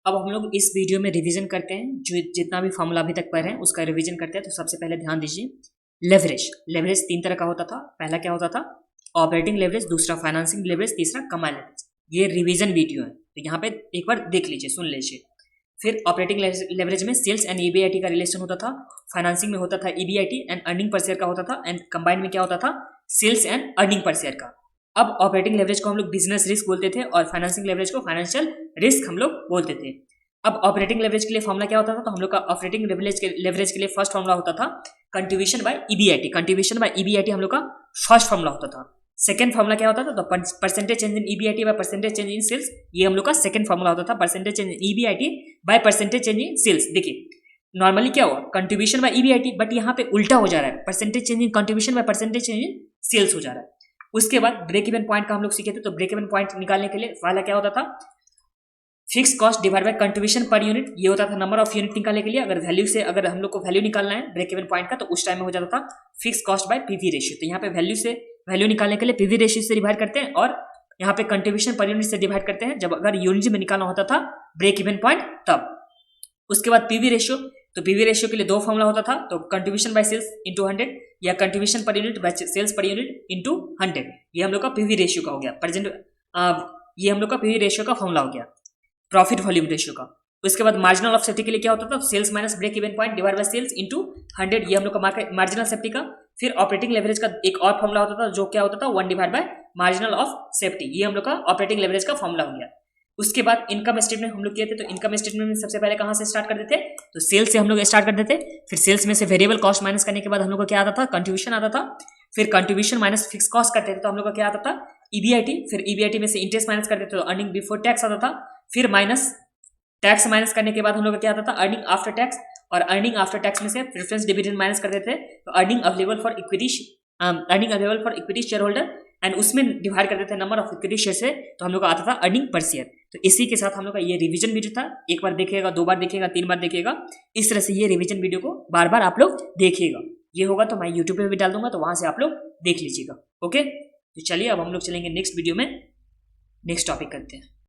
अब हम लोग इस वीडियो में रिवीजन करते हैं, जो जितना भी फॉर्मूला अभी तक पढ़े हैं उसका रिवीजन करते हैं। तो सबसे पहले ध्यान दीजिए, लेवरेज 3 तरह का होता था। पहला क्या होता था? ऑपरेटिंग लेवरेज, दूसरा फाइनेंसिंग लेवरेज, तीसरा कमाई लेवरेज। ये रिवीजन वीडियो है, तो यहाँ पे एक बार देख लीजिए, सुन लीजिए। फिर ऑपरेटिंग लेवरेज में सेल्स एंड ईबीआईटी का रिलेशन होता था, फाइनेंसिंग में होता था EBIT and earning per share का होता था, एंड कंबाइंड में क्या होता था? Sales and earning per share का। अब ऑपरेटिंग लेवरेज को हम लोग बिजनेस रिस्क बोलते थे और फाइनेंसिंग लेवरेज को फाइनेंशियल रिस्क हम लोग बोलते थे। अब ऑपरेटिंग लेवरेज के लिए फॉर्मूला क्या होता था? तो हम लोग का ऑपरेटिंग लेवरेज के लिए फर्स्ट फॉर्मूला होता था contribution by EBIT. Contribution by EBIT हम लोग का फर्स्ट फॉर्मूला होता था। सेकंड फॉर्मूला क्या होता था? तो percentage change in EBIT by percentage change in sales, ये हम लोग का सेकंड फॉर्मूला होता था। Percentage change in EBIT by percentage change in sales. देखिए नॉर्मली क्या हुआ, कंट्रीब्यूशन बाय ईबीआईटी, बट यहाँ पे उल्टा हो जा रहा है, percentage change in contribution by percentage change in sales हो जा रहा है। उसके बाद ब्रेक इवन पॉइंट का हम लोग सीखे थे। तो ब्रेक इवन पॉइंट निकालने के लिए पहला क्या होता था? Fix cost divide by contribution per unit, ये होता था नंबर ऑफ यूनिट निकालने के लिए। अगर वैल्यू से अगर हम लोग को वैल्यू निकालना है ब्रेक इवन पॉइंट का, तो उस टाइम में हो जाता था fix cost by PV ratio. तो यहाँ पे वैल्यू निकालने के लिए पीवी रेशियो से डिवाइड करते हैं, और यहाँ पे कंट्रीब्यूशन पर यूनिट से डिवाइड करते हैं जब अगर यूनिट में निकालना होता था ब्रेक इवन पॉइंट तब। उसके बाद पीवी रेशियो, तो पीवी रेशियो के लिए दो फॉर्मूला होता था, तो कंट्रीब्यूशन बाय सेल्स इंटू 100 या contribution per unit by sales per unit into 100। ये हम लोग का पीवी रेशियो का हो गया ये हम लोग का पीवी रेशियो का फॉर्मूला हो गया, प्रॉफिट वॉल्यूम रेशियो का। उसके बाद मार्जिनल ऑफ सेफ्टी के लिए क्या होता था? Sales minus break even point divide by sales into 100, ये हम लोग का मार्जिनल सेफ्टी का। फिर ऑपरेटिंग लेवरेज का एक और फॉर्मूला होता था, जो क्या होता था? 1 divide by marginal of safety, ये हम लोग का ऑपरेटिंग लेवरेज का फॉर्मूला हो गया। उसके बाद इनकम स्टेटमेंट हम लोग किए थे। तो इनकम स्टेटमेंट में सबसे पहले कहां से स्टार्ट कर देते? तो सेल्स से हम लोग स्टार्ट कर देते। फिर सेल्स में से वेरिएबल कॉस्ट माइनस करने के बाद हम लोग को क्या आता था? कंट्रीब्यूशन आता था। फिर कंट्रीब्यूशन माइनस फिक्स कॉस्ट करते थे, तो हम लोग का क्या आता था? ईबीआईटी। फिर ईबीआईटी में से इंटरेस्ट माइनस करते थे, तो अर्निंग बिफोर टैक्स आता था। फिर टैक्स माइनस करने के बाद हम लोग का क्या आता था? Earning after tax. और अर्निंग आफ्टर टैक्स में से प्रेफरेंस डिविडेंड माइनस करते थे, तो earning available for equity share holder, and उसमें डिवाइड करते थे नंबर ऑफ इक्विटी शेयर से, तो हम लोग का आता था अर्निंग पर शेयर। तो इसी के साथ हम लोग का ये रिवीजन वीडियो था। एक बार देखिएगा, 2 बार देखिएगा, 3 बार देखिएगा, इस तरह से ये रिवीजन वीडियो को बार बार आप लोग देखिएगा। ये होगा तो मैं यूट्यूब पे भी डाल दूंगा, तो वहां से आप लोग देख लीजिएगा। ओके, तो चलिए अब हम लोग चलेंगे नेक्स्ट वीडियो में, नेक्स्ट टॉपिक करते हैं।